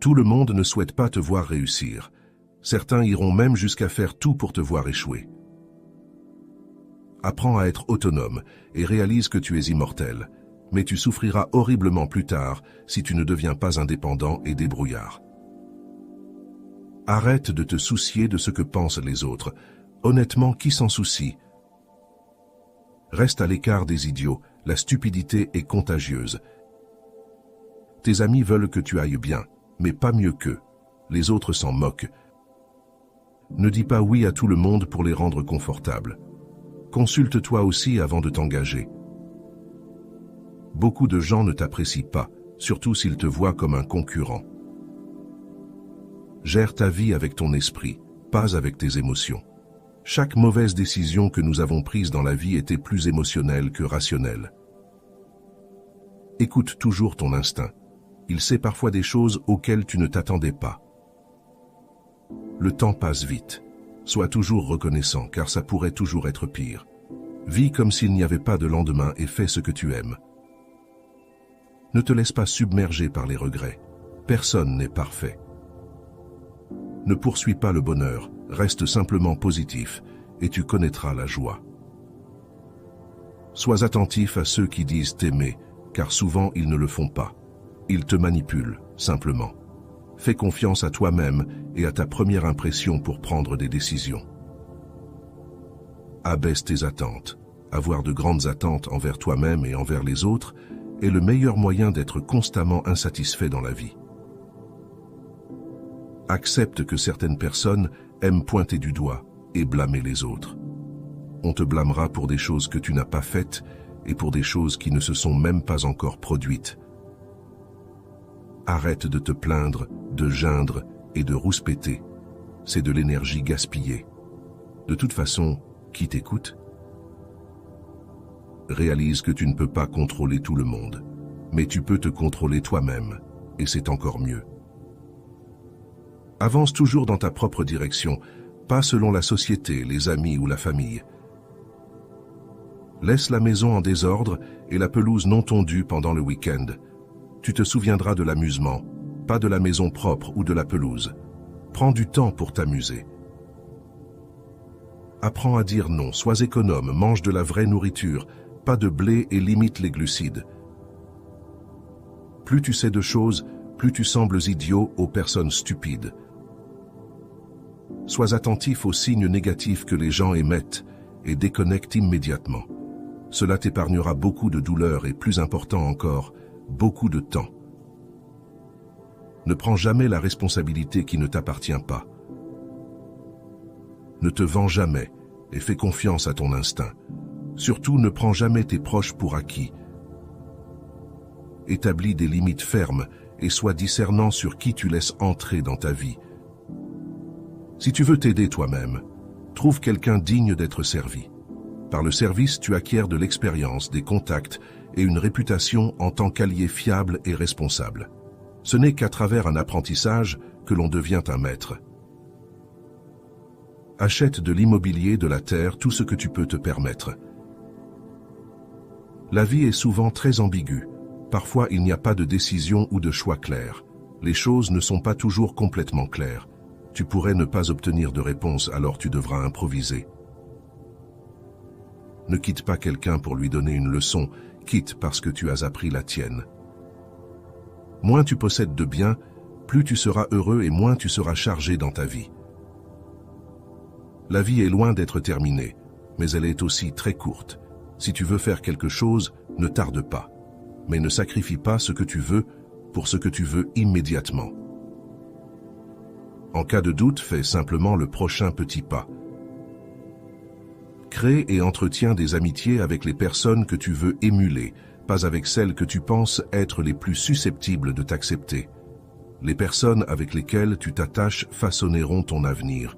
Tout le monde ne souhaite pas te voir réussir. Certains iront même jusqu'à faire tout pour te voir échouer. Apprends à être autonome et réalise que tu es immortel, mais tu souffriras horriblement plus tard si tu ne deviens pas indépendant et débrouillard. Arrête de te soucier de ce que pensent les autres. Honnêtement, qui s'en soucie? Reste à l'écart des idiots, la stupidité est contagieuse. Tes amis veulent que tu ailles bien, mais pas mieux qu'eux. Les autres s'en moquent. Ne dis pas oui à tout le monde pour les rendre confortables. Consulte-toi aussi avant de t'engager. Beaucoup de gens ne t'apprécient pas, surtout s'ils te voient comme un concurrent. Gère ta vie avec ton esprit, pas avec tes émotions. Chaque mauvaise décision que nous avons prise dans la vie était plus émotionnelle que rationnelle. Écoute toujours ton instinct. Il sait parfois des choses auxquelles tu ne t'attendais pas. Le temps passe vite. Sois toujours reconnaissant, car ça pourrait toujours être pire. Vis comme s'il n'y avait pas de lendemain et fais ce que tu aimes. Ne te laisse pas submerger par les regrets. Personne n'est parfait. Ne poursuis pas le bonheur, reste simplement positif et tu connaîtras la joie. Sois attentif à ceux qui disent t'aimer, car souvent ils ne le font pas. Ils te manipulent, simplement. Fais confiance à toi-même et à ta première impression pour prendre des décisions. Abaisse tes attentes. Avoir de grandes attentes envers toi-même et envers les autres est le meilleur moyen d'être constamment insatisfait dans la vie. Accepte que certaines personnes aiment pointer du doigt et blâmer les autres. On te blâmera pour des choses que tu n'as pas faites et pour des choses qui ne se sont même pas encore produites. Arrête de te plaindre, de geindre et de rouspéter. C'est de l'énergie gaspillée. De toute façon, qui t'écoute? Réalise que tu ne peux pas contrôler tout le monde, mais tu peux te contrôler toi-même, et c'est encore mieux. Avance toujours dans ta propre direction, pas selon la société, les amis ou la famille. Laisse la maison en désordre et la pelouse non tondue pendant le week-end. Tu te souviendras de l'amusement, pas de la maison propre ou de la pelouse. Prends du temps pour t'amuser. Apprends à dire non, sois économe, mange de la vraie nourriture, pas de blé et limite les glucides. Plus tu sais de choses, plus tu sembles idiot aux personnes stupides. Sois attentif aux signes négatifs que les gens émettent et déconnecte immédiatement. Cela t'épargnera beaucoup de douleur et, plus important encore, beaucoup de temps. Ne prends jamais la responsabilité qui ne t'appartient pas. Ne te vends jamais et fais confiance à ton instinct. Surtout, ne prends jamais tes proches pour acquis. Établis des limites fermes et sois discernant sur qui tu laisses entrer dans ta vie. Si tu veux t'aider toi-même, trouve quelqu'un digne d'être servi. Par le service, tu acquiers de l'expérience, des contacts et une réputation en tant qu'allié fiable et responsable. Ce n'est qu'à travers un apprentissage que l'on devient un maître. Achète de l'immobilier, de la terre, tout ce que tu peux te permettre. La vie est souvent très ambiguë. Parfois, il n'y a pas de décision ou de choix clair. Les choses ne sont pas toujours complètement claires. Tu pourrais ne pas obtenir de réponse, alors tu devras improviser. Ne quitte pas quelqu'un pour lui donner une leçon, quitte parce que tu as appris la tienne. Moins tu possèdes de biens, plus tu seras heureux et moins tu seras chargé dans ta vie. La vie est loin d'être terminée, mais elle est aussi très courte. Si tu veux faire quelque chose, ne tarde pas, mais ne sacrifie pas ce que tu veux pour ce que tu veux immédiatement. En cas de doute, fais simplement le prochain petit pas. Crée et entretiens des amitiés avec les personnes que tu veux émuler, pas avec celles que tu penses être les plus susceptibles de t'accepter. Les personnes avec lesquelles tu t'attaches façonneront ton avenir.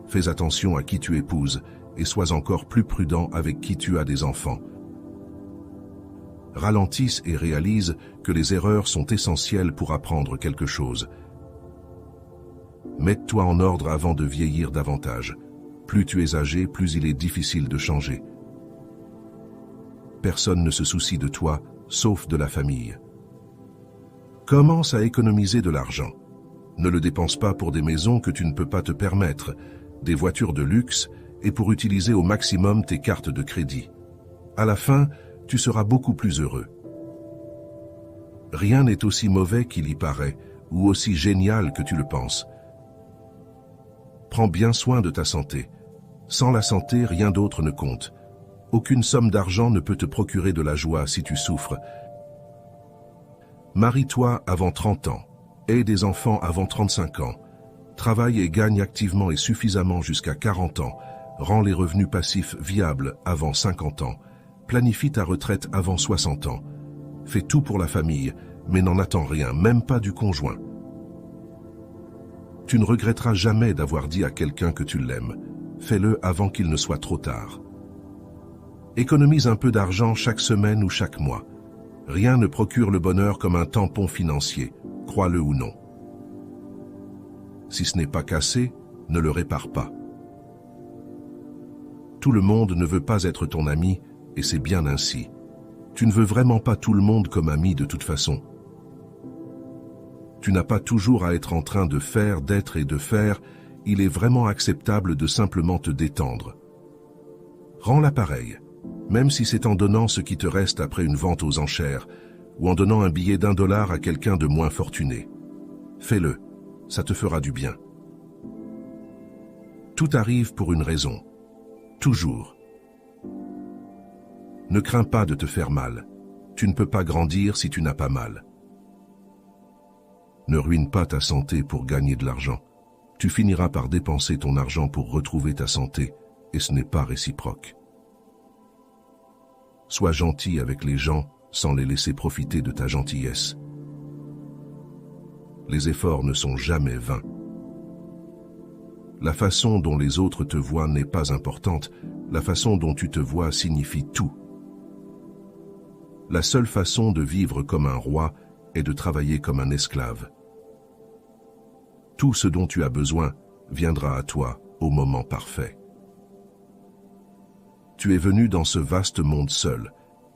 Fais attention à qui tu épouses et sois encore plus prudent avec qui tu as des enfants. Ralentisse et réalise que les erreurs sont essentielles pour apprendre quelque chose. Mets-toi en ordre avant de vieillir davantage. Plus tu es âgé, plus il est difficile de changer. Personne ne se soucie de toi, sauf de la famille. Commence à économiser de l'argent. Ne le dépense pas pour des maisons que tu ne peux pas te permettre, des voitures de luxe et pour utiliser au maximum tes cartes de crédit. À la fin, tu seras beaucoup plus heureux. Rien n'est aussi mauvais qu'il y paraît, ou aussi génial que tu le penses. Prends bien soin de ta santé. Sans la santé, rien d'autre ne compte. Aucune somme d'argent ne peut te procurer de la joie si tu souffres. Marie-toi avant 30 ans. Aie des enfants avant 35 ans. Travaille et gagne activement et suffisamment jusqu'à 40 ans. Rends les revenus passifs viables avant 50 ans. Planifie ta retraite avant 60 ans. Fais tout pour la famille, mais n'en attends rien, même pas du conjoint. Tu ne regretteras jamais d'avoir dit à quelqu'un que tu l'aimes. Fais-le avant qu'il ne soit trop tard. Économise un peu d'argent chaque semaine ou chaque mois. Rien ne procure le bonheur comme un tampon financier, crois-le ou non. Si ce n'est pas cassé, ne le répare pas. Tout le monde ne veut pas être ton ami, et c'est bien ainsi. Tu ne veux vraiment pas tout le monde comme ami de toute façon. Tu n'as pas toujours à être en train de faire, d'être et de faire, il est vraiment acceptable de simplement te détendre. Rends l'appareil, même si c'est en donnant ce qui te reste après une vente aux enchères, ou en donnant un billet d'$1 à quelqu'un de moins fortuné. Fais-le, ça te fera du bien. Tout arrive pour une raison. Toujours. Ne crains pas de te faire mal. Tu ne peux pas grandir si tu n'as pas mal. Ne ruine pas ta santé pour gagner de l'argent. Tu finiras par dépenser ton argent pour retrouver ta santé, et ce n'est pas réciproque. Sois gentil avec les gens sans les laisser profiter de ta gentillesse. Les efforts ne sont jamais vains. La façon dont les autres te voient n'est pas importante, la façon dont tu te vois signifie tout. La seule façon de vivre comme un roi est de travailler comme un esclave. Tout ce dont tu as besoin viendra à toi au moment parfait. Tu es venu dans ce vaste monde seul,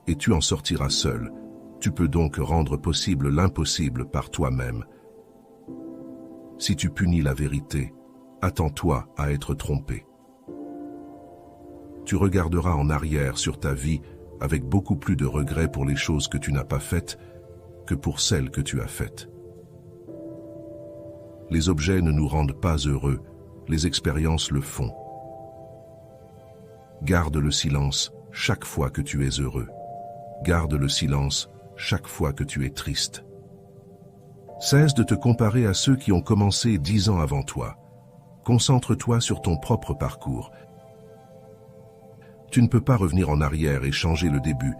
et tu en sortiras seul. Tu peux donc rendre possible l'impossible par toi-même. Si tu punis la vérité, attends-toi à être trompé. Tu regarderas en arrière sur ta vie avec beaucoup plus de regrets pour les choses que tu n'as pas faites que pour celles que tu as faites. Les objets ne nous rendent pas heureux, les expériences le font. Garde le silence chaque fois que tu es heureux. Garde le silence chaque fois que tu es triste. Cesse de te comparer à ceux qui ont commencé 10 ans avant toi. Concentre-toi sur ton propre parcours. Tu ne peux pas revenir en arrière et changer le début,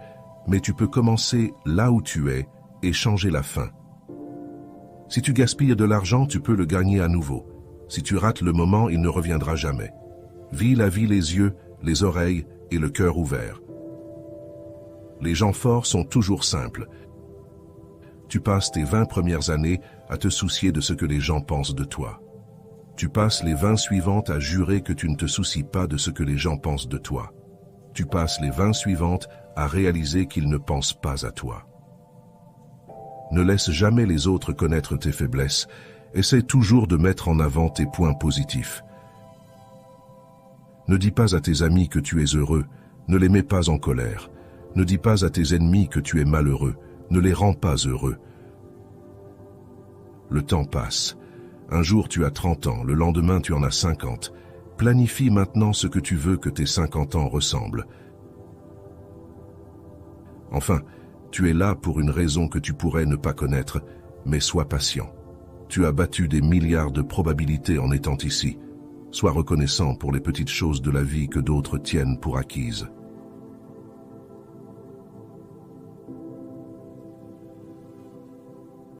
mais tu peux commencer là où tu es et changer la fin. Si tu gaspilles de l'argent, tu peux le gagner à nouveau. Si tu rates le moment, il ne reviendra jamais. Vis la vie les yeux, les oreilles et le cœur ouverts. Les gens forts sont toujours simples. Tu passes tes 20 premières années à te soucier de ce que les gens pensent de toi. Tu passes les 20 suivantes à jurer que tu ne te soucies pas de ce que les gens pensent de toi. Tu passes les 20 suivantes à réaliser qu'ils ne pensent pas à toi. Ne laisse jamais les autres connaître tes faiblesses. Essaie toujours de mettre en avant tes points positifs. Ne dis pas à tes amis que tu es heureux, ne les mets pas en colère. Ne dis pas à tes ennemis que tu es malheureux, ne les rends pas heureux. Le temps passe. Un jour tu as 30 ans, le lendemain tu en as 50. Planifie maintenant ce que tu veux que tes 50 ans ressemblent. Enfin, tu es là pour une raison que tu pourrais ne pas connaître, mais sois patient. Tu as battu des milliards de probabilités en étant ici. Sois reconnaissant pour les petites choses de la vie que d'autres tiennent pour acquises.